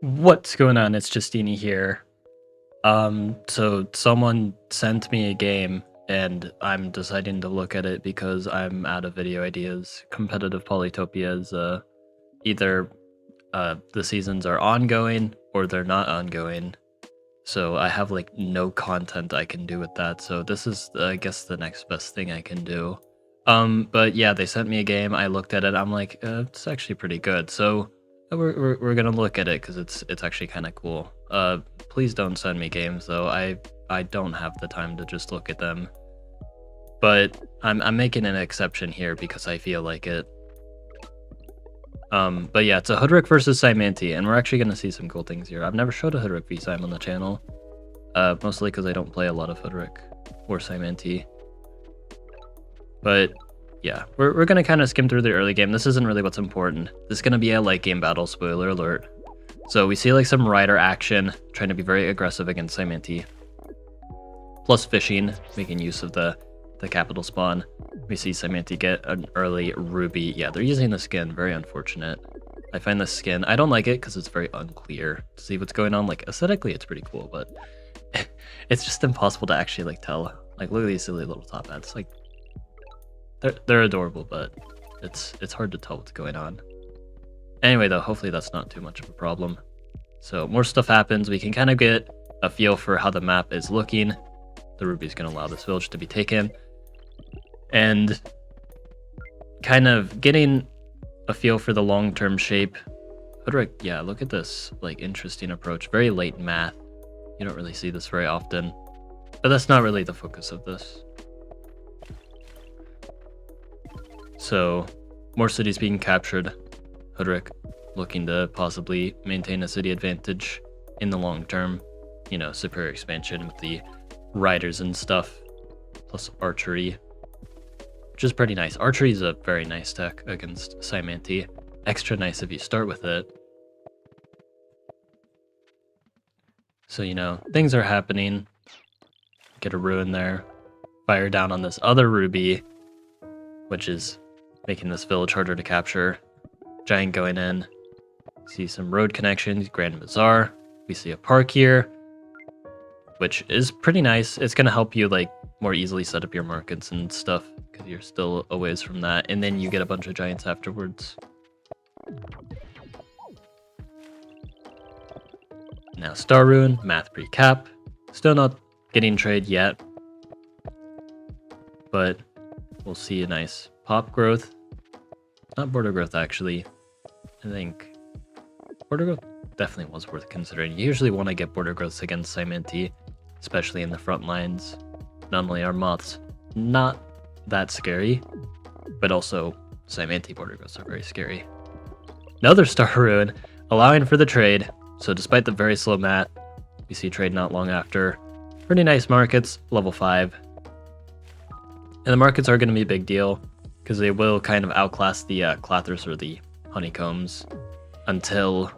What's going on? It's Justeeni here. So someone sent me a game and I'm deciding to look at it because I'm out of video ideas. Competitive Polytopia is either the seasons are ongoing or they're not ongoing. So I have like no content I can do with that. So this is I guess the next best thing I can do. But yeah, they sent me a game. I looked at it. I'm like, it's actually pretty good. So we're gonna look at it because it's actually kind of cool. Please don't send me games though. I don't have the time to just look at them. But I'm making an exception here because I feel like it. But yeah, it's a Hoodrick versus Simanti, and we're actually gonna see some cool things here. I've never showed a Hoodrick v Sim on the channel, mostly because I don't play a lot of Hoodrick or Simanti. But yeah, we're gonna kind of skim through the early game. This isn't really what's important. This is gonna be a late game battle, spoiler alert. So we see like some rider action, trying to be very aggressive against Simanti. Plus fishing, making use of the capital spawn. We see Simanti get an early ruby. Yeah, they're using the skin, very unfortunate. I find the skin, I don't like it because it's very unclear to see what's going on. Like aesthetically, it's pretty cool, but it's just impossible to actually like tell. Like look at these silly little top hats. Like they're adorable, but it's hard to tell what's going on. Anyway, though, hopefully that's not too much of a problem. So more stuff happens. We can kind of get a feel for how the map is looking. The ruby is going to allow this village to be taken. And kind of getting a feel for the long-term shape. Hoodrick, yeah, look at this like interesting approach. Very late math. You don't really see this very often. But that's not really the focus of this. So, more cities being captured. Hoodrick looking to possibly maintain a city advantage in the long term. You know, superior expansion with the riders and stuff. Plus archery. Which is pretty nice. Archery is a very nice tech against Simanti. Extra nice if you start with it. So, you know, things are happening. Get a ruin there. Fire down on this other ruby, which is making this village harder to capture. Giant going in. See some road connections, Grand Bazaar. We see a park here, which is pretty nice. It's going to help you like more easily set up your markets and stuff because you're still a ways from that. And then you get a bunch of giants afterwards. Now Star Ruin, Math pre-cap. Still not getting trade yet, but we'll see a nice pop growth. Not border growth, actually. I think border growth definitely was worth considering. You usually want to get border growths against Simanti, especially in the front lines. Not only are moths not that scary, but also Simanti border growths are very scary. Another Star Ruin, allowing for the trade. So despite the very slow math, we see trade not long after. Pretty nice markets, level 5. And the markets are going to be a big deal, because they will kind of outclass the clathers or the honeycombs until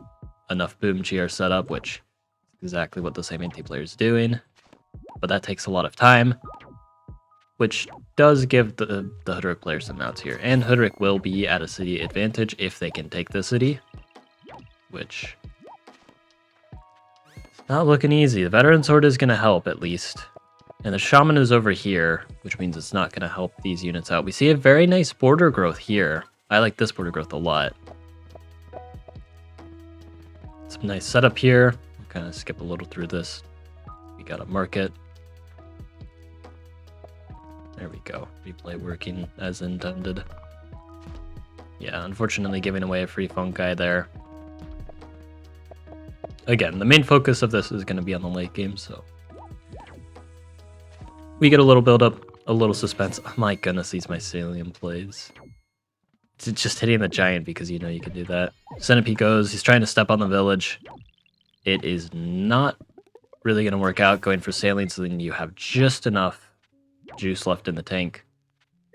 enough boom chi are set up, which is exactly what the Simanti player is doing. But that takes a lot of time, which does give the Hoodrick player some outs here. And Hoodrick will be at a city advantage if they can take the city, which is not looking easy. The Veteran Sword is going to help at least. And the Shaman is over here, which means it's not going to help these units out. We see a very nice border growth here. I like this border growth a lot. Some nice setup here. We'll kind of skip a little through this. We got a market. There we go. Replay working as intended. Yeah, unfortunately giving away a free fungi there. Again, the main focus of this is going to be on the late game, so we get a little build up, a little suspense. Oh my goodness, these mycelium plays. It's just hitting the giant because you know you can do that. Centipede goes, he's trying to step on the village. It is not really going to work out going for saline, so then you have just enough juice left in the tank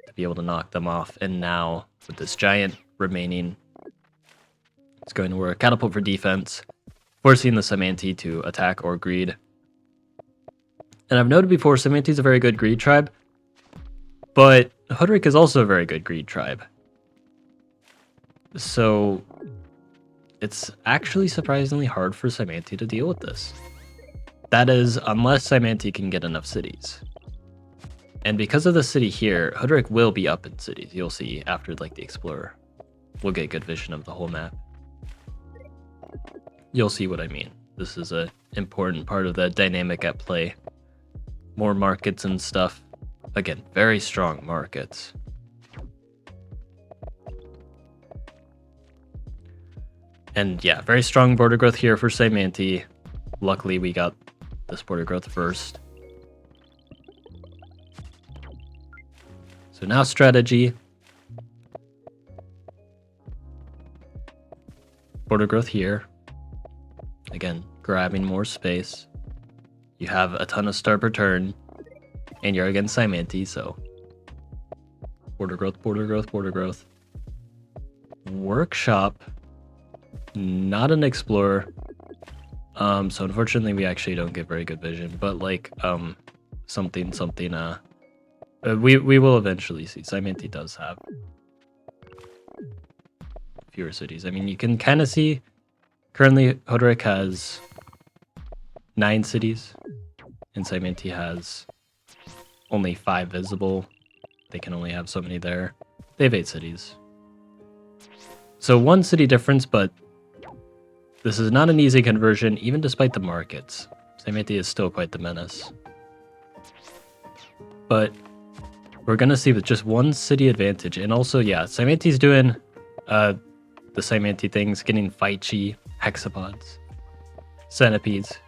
to be able to knock them off. And now, with this giant remaining, it's going to work. Catapult for defense, forcing the Simanti to attack or greed. And I've noted before, Simanti is a very good greed tribe, but Hoodrick is also a very good greed tribe. So it's actually surprisingly hard for Saimanti to deal with this. That is, unless Saimanti can get enough cities. And because of the city here, Hoodrick will be up in cities. You'll see after like the Explorer. We'll get good vision of the whole map. You'll see what I mean. This is an important part of the dynamic at play. More markets and stuff. Again, very strong markets. And yeah, very strong border growth here for Saimanti. Luckily, we got this border growth first. So now strategy. Border growth here. Again, grabbing more space. You have a ton of star per turn. And you're against Saimanti, so border growth, border growth, border growth. Workshop. Not an explorer. So unfortunately we actually don't get very good vision, but like something we will eventually see. Saimanti does have fewer cities. I mean, you can kind of see currently Hodrick has 9 cities and Saimanti has only 5 visible. They can only have so many there. They have 8 cities. So 1 city difference, but this is not an easy conversion, even despite the markets. Saimanti is still quite the menace. But we're going to see with just 1 city advantage. And also, yeah, Saimanti's doing the Saimanti things, getting Faichi, Hexapods, Centipedes,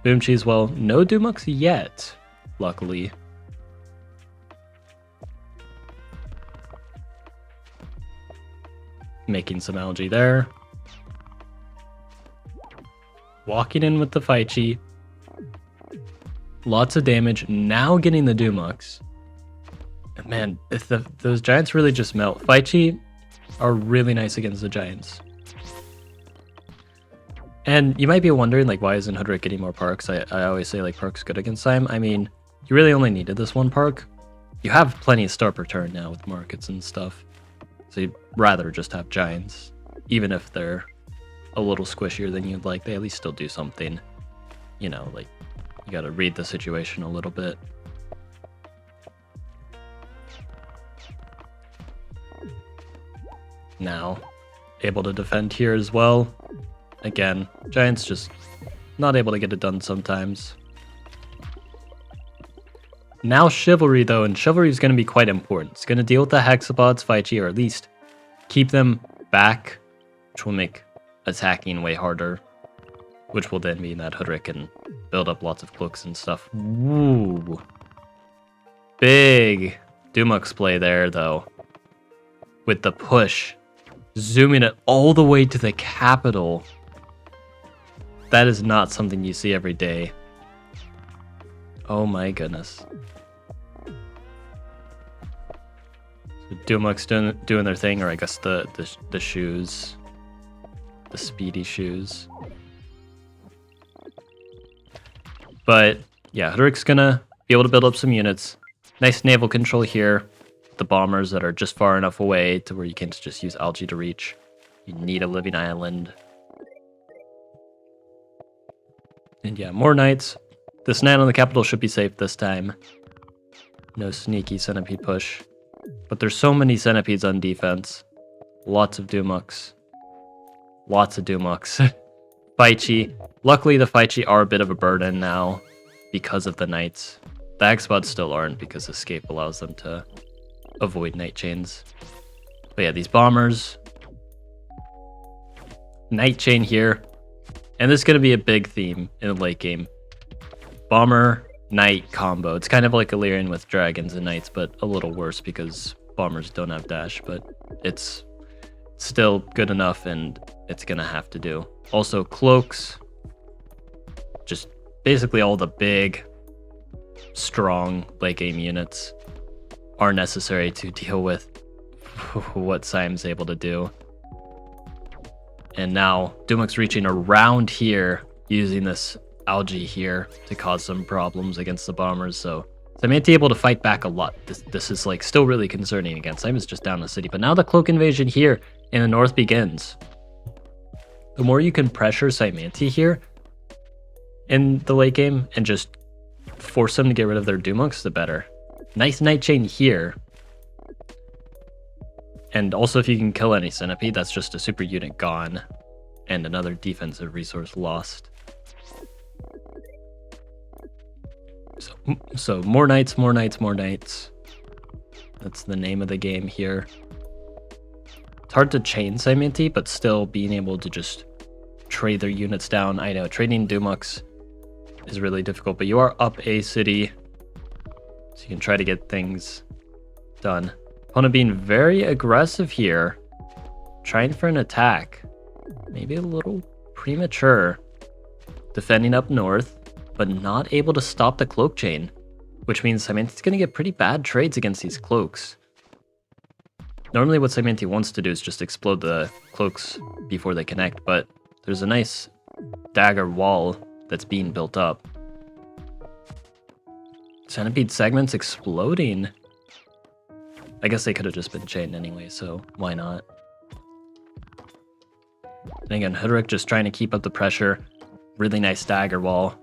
Boomchi as well. No Dumux yet, luckily. Making some algae there. Walking in with the Faichi. Lots of damage. Now getting the Dumux. Man, if those giants really just melt. Faichi are really nice against the giants. And you might be wondering, like, why isn't Hoodrick getting more parks? I always say, like, park's good against Saim. I mean, you really only needed this 1 park. You have plenty of star per turn now with markets and stuff. So you'd rather just have giants. Even if they're a little squishier than you'd like, they at least still do something. You know, like, you gotta read the situation a little bit. Now, able to defend here as well. Again, giants just not able to get it done sometimes. Now Chivalry though, and Chivalry is going to be quite important. It's going to deal with the Hexapods, Faichi, or at least keep them back, which will make attacking way harder, which will then mean that Hoodrick can build up lots of cloaks and stuff. Woo! Big Dumux play there though, with the push, zooming it all the way to the capital. That is not something you see every day. Oh my goodness. So Dumux doing their thing, or I guess the shoes. The speedy shoes. But yeah, Hoodrick's gonna be able to build up some units. Nice naval control here. The bombers that are just far enough away to where you can't just use algae to reach. You need a living island. And yeah, more knights. This knight on the capital should be safe this time. No sneaky centipede push. But there's so many centipedes on defense. Lots of Dumux. Lots of Dumux. Faichi. Luckily, the Faichi are a bit of a burden now because of the knights. The Hexapods still aren't because escape allows them to avoid night chains. But yeah, these bombers. Night chain here. And this is going to be a big theme in the late game. Bomber, knight combo. It's kind of like Illyrian with dragons and knights, but a little worse because bombers don't have dash, but it's still good enough and it's going to have to do. Also, cloaks. Just basically all the big, strong late game units are necessary to deal with what Saim's able to do. And now Dumux reaching around here using this algae here to cause some problems against the bombers. So Saimanti able to fight back a lot. This is like still really concerning against Saim is just down the city. But now the cloak invasion here in the north begins. The more you can pressure Cymante here in the late game and just force them to get rid of their Dumux, the better. Nice Night Chain here. And also if you can kill any Centipede, that's just a super unit gone and another defensive resource lost. So more knights, more knights, more knights. That's the name of the game here. It's hard to chain Cymante, but still being able to just trade their units down. I know trading Dumux is really difficult, but you are up a city, so you can try to get things done. Opponent being very aggressive here, trying for an attack. Maybe a little premature. Defending up north, but not able to stop the cloak chain, which means Cymante's going to get pretty bad trades against these cloaks. Normally what Cymante wants to do is just explode the cloaks before they connect, but there's a nice dagger wall that's being built up. Centipede segments exploding. I guess they could have just been chained anyway, so why not? And again, Hoodrick just trying to keep up the pressure. Really nice dagger wall.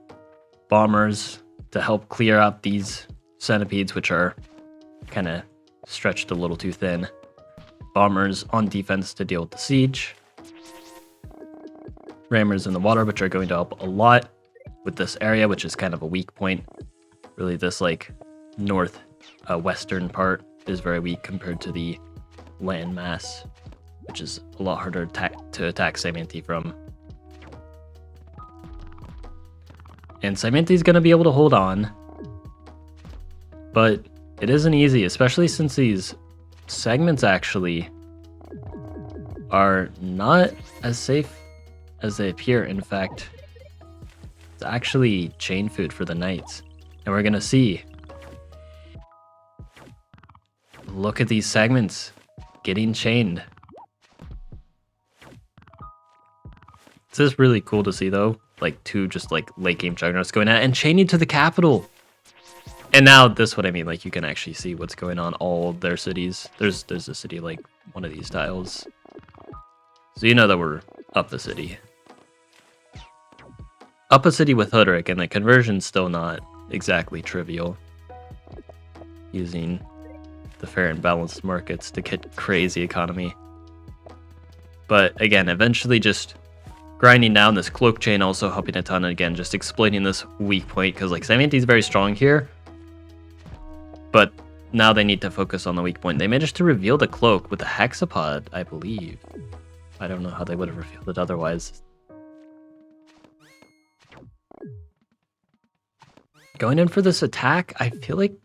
Bombers to help clear out these centipedes, which are kind of stretched a little too thin. Bombers on defense to deal with the siege. Rammers in the water, which are going to help a lot with this area, which is kind of a weak point. Really, this like north western part is very weak compared to the land mass, which is a lot harder to attack Cymante from. And Cymante's going to be able to hold on, but it isn't easy, especially since these segments actually are not as safe as they appear. In fact, it's actually chain food for the knights. And we're going to see. Look at these segments getting chained. This is really cool to see though. Like two just like late game juggernauts going at and chaining to the capital. And now this is what I mean, like you can actually see what's going on all of their cities. There's a city like one of these tiles. So you know that we're up the city. Up a city with Hoodrick, and the conversion's still not exactly trivial. Using the fair and balanced markets to get crazy economy. But again, eventually just grinding down this cloak chain, also helping a ton. And again, just exploiting this weak point, because like Cymante's very strong here, but now they need to focus on the weak point. They managed to reveal the cloak with the hexapod, I believe. I don't know how they would have revealed it otherwise. Going in for this attack, I feel like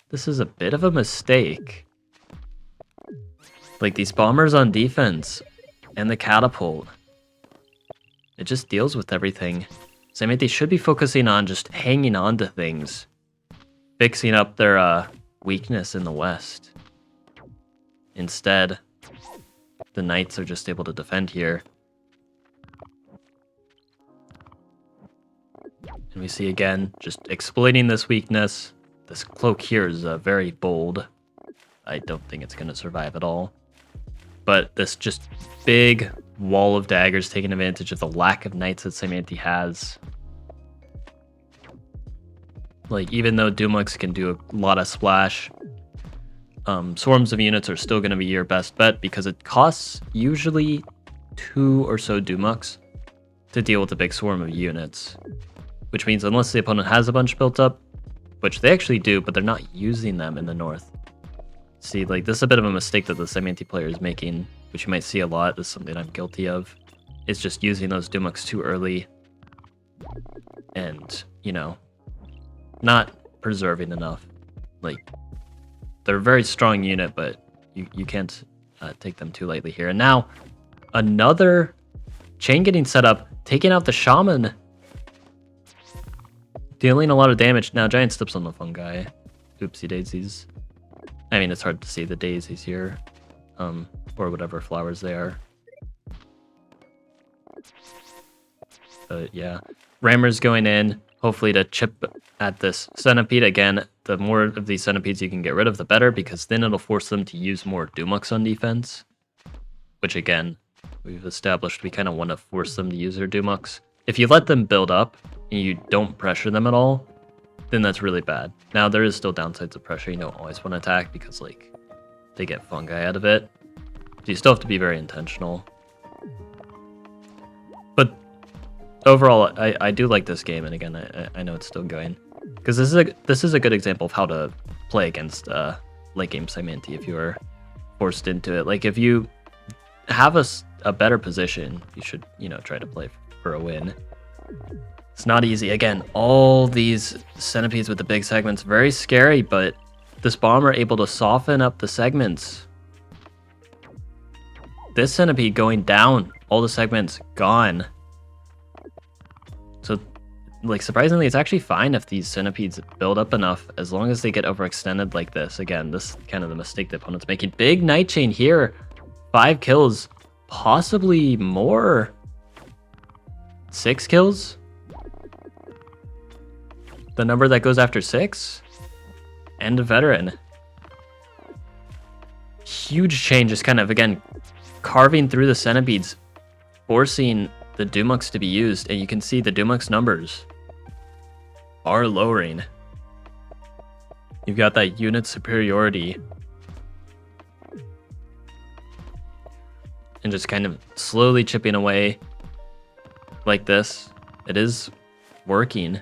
this is a bit of a mistake. Like these bombers on defense and the catapult, it just deals with everything. Cymante should be focusing on just hanging on to things, fixing up their weakness in the west. Instead, the knights are just able to defend here. And we see again, just exploiting this weakness. This cloak here is very bold. I don't think it's going to survive at all. But this just big wall of daggers taking advantage of the lack of knights that Cymante has. Like, even though Dumux can do a lot of splash, swarms of units are still going to be your best bet because it costs usually 2 or so Dumux to deal with a big swarm of units. Which means unless the opponent has a bunch built up, which they actually do, but they're not using them in the north. See, like, this is a bit of a mistake that the Cymante player is making, which you might see a lot. This is something I'm guilty of. It's just using those Dumux too early. And, you know, not preserving enough. Like, they're a very strong unit, but you can't take them too lightly here. And now, another chain getting set up, taking out the shaman. Dealing a lot of damage. Now, giant steps on the fungi. Oopsie daisies. I mean, it's hard to see the daisies here. Or whatever flowers they are. But yeah. Rammers going in, hopefully to chip at this centipede. Again, the more of these centipedes you can get rid of, the better, because then it'll force them to use more Dumux on defense. Which again, we've established we kind of want to force them to use their Dumux. If you let them build up and you don't pressure them at all, then that's really bad. Now, there is still downsides of pressure. You don't always want to attack because, like, they get fungi out of it. So you still have to be very intentional. But overall, I do like this game, and again, I know it's still going. Because this is a good example of how to play against late game Psy-Mantis if you are forced into it. Like, if you have a better position, you should, you know, try to play for a win. It's not easy. Again, all these centipedes with the big segments, very scary, but this bomber able to soften up the segments. This centipede going down, all the segments gone. So, like, surprisingly, it's actually fine if these centipedes build up enough, as long as they get overextended like this. Again, this is kind of the mistake the opponent's making. Big Night Chain here. 5 kills, possibly more. 6 kills? The number that goes after 6? And a veteran. Huge chain, just kind of, again, carving through the centipedes, forcing the Dumux to be used, and you can see the Dumux numbers are lowering. You've got that unit superiority. And just kind of slowly chipping away like this. It is working.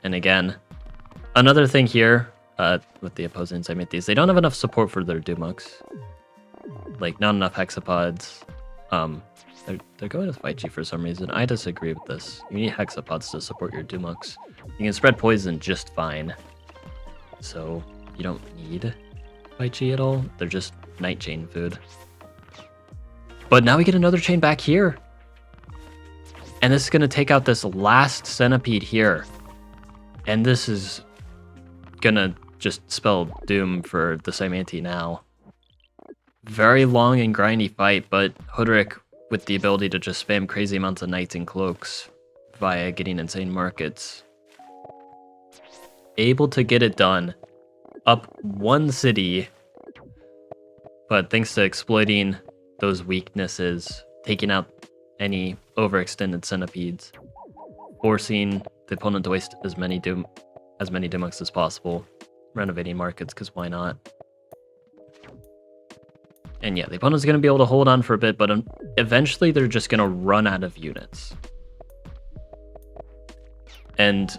And again, another thing here with the opposing Psy-Mantis, they don't have enough support for their Dumux. Like, not enough hexapods. They're going to fight you for some reason. I disagree with this. You need hexapods to support your Dumux. You can spread poison just fine. So you don't need Faichi at all. They're just night chain food. But now we get another chain back here. And this is going to take out this last centipede here. And this is going to just spell doom for the Psy-Mantis now. Very long and grindy fight, but Hoodrick with the ability to just spam crazy amounts of knights and cloaks via getting insane markets. Able to get it done. Up 1 city. But thanks to exploiting those weaknesses, taking out any overextended centipedes, forcing the opponent to waste as many Dumux as possible, renovating markets, because why not? And yeah, the opponent's going to be able to hold on for a bit, but eventually they're just going to run out of units. And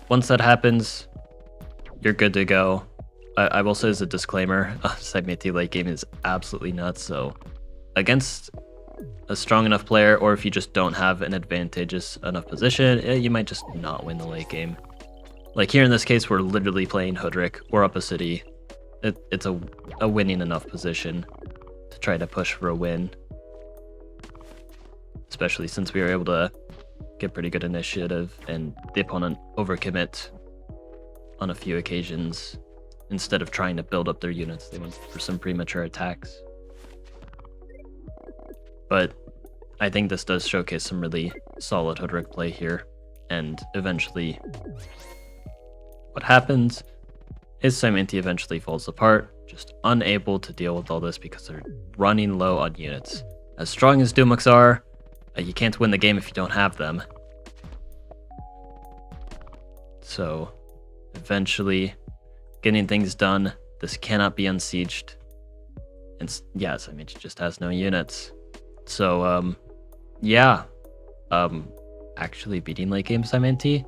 once that happens, you're good to go. I will say as a disclaimer, Psy-Mantis late game is absolutely nuts, so against a strong enough player, or if you just don't have an advantageous enough position, you might just not win the late game. Like here in this case, we're literally playing Hoodrick or up a city. It's a winning enough position to try to push for a win. Especially since we were able to get pretty good initiative and the opponent overcommit on a few occasions. Instead of trying to build up their units, they went for some premature attacks. But I think this does showcase some really solid Hoodrick play here. And eventually, what happens is Psy-Mantis eventually falls apart, just unable to deal with all this because they're running low on units. As strong as Dumux are, you can't win the game if you don't have them. So, eventually, getting things done. This cannot be unsieged. And yes, I mean, it just has no units. So, yeah. Actually beating late game Psy-Mantis.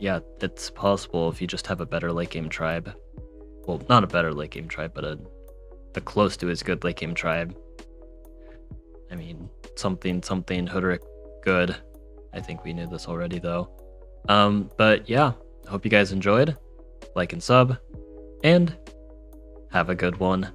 Yeah, it's possible if you just have a better late game tribe. Well, not a better late game tribe, but a close to as good late game tribe. I mean, something Hoodrick good. I think we knew this already though. But yeah, I hope you guys enjoyed. Like and sub, and have a good one.